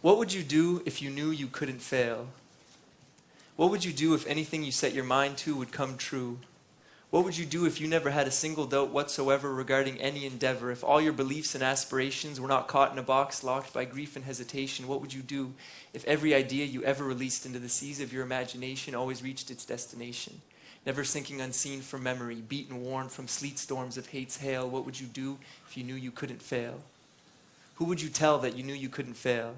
What would you do if you knew you couldn't fail? What would you do if anything you set your mind to would come true? What would you do if you never had a single doubt whatsoever regarding any endeavor? If all your beliefs and aspirations were not caught in a box locked by grief and hesitation? What would you do if every idea you ever released into the seas of your imagination always reached its destination? Never sinking unseen from memory, beaten worn from sleet storms of hate's hail? What would you do if you knew you couldn't fail? Who would you tell that you knew you couldn't fail?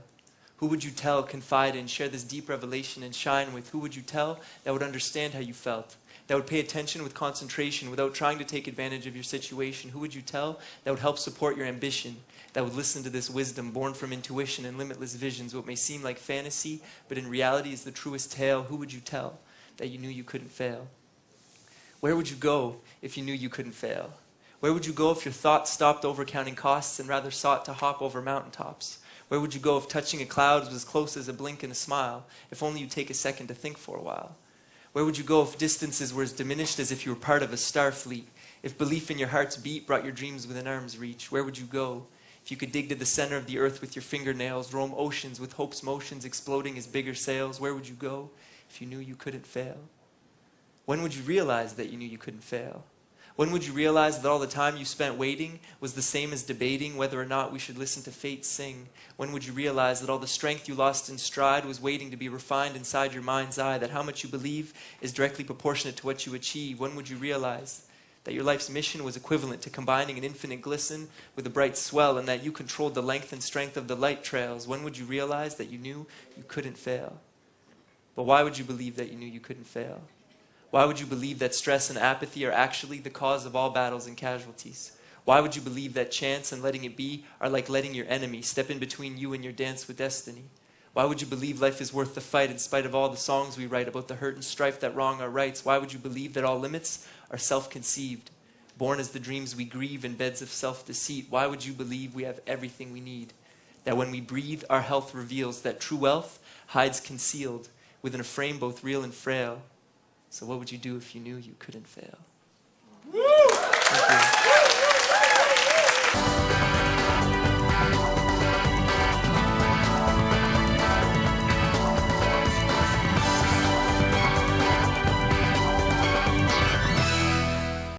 Who would you tell, confide in, share this deep revelation and shine with? Who would you tell that would understand how you felt? That would pay attention with concentration without trying to take advantage of your situation? Who would you tell that would help support your ambition? That would listen to this wisdom born from intuition and limitless visions? What may seem like fantasy, but in reality is the truest tale. Who would you tell that you knew you couldn't fail? Where would you go if you knew you couldn't fail? Where would you go if your thoughts stopped overcounting costs and rather sought to hop over mountaintops? Where would you go if touching a cloud was as close as a blink and a smile, if only you'd take a second to think for a while? Where would you go if distances were as diminished as if you were part of a star fleet? If belief in your heart's beat brought your dreams within arm's reach? Where would you go if you could dig to the center of the earth with your fingernails, roam oceans with hope's motions exploding as bigger sails? Where would you go if you knew you couldn't fail? When would you realize that you knew you couldn't fail? When would you realize that all the time you spent waiting was the same as debating whether or not we should listen to fate sing? When would you realize that all the strength you lost in stride was waiting to be refined inside your mind's eye, that how much you believe is directly proportionate to what you achieve? When would you realize that your life's mission was equivalent to combining an infinite glisten with a bright swell, and that you controlled the length and strength of the light trails? When would you realize that you knew you couldn't fail? But why would you believe that you knew you couldn't fail? Why would you believe that stress and apathy are actually the cause of all battles and casualties? Why would you believe that chance and letting it be are like letting your enemy step in between you and your dance with destiny? Why would you believe life is worth the fight in spite of all the songs we write about the hurt and strife that wrong our rights? Why would you believe that all limits are self-conceived, born as the dreams we grieve in beds of self-deceit? Why would you believe we have everything we need? That when we breathe, our health reveals that true wealth hides concealed within a frame both real and frail? So what would you do if you knew you couldn't fail? Woo!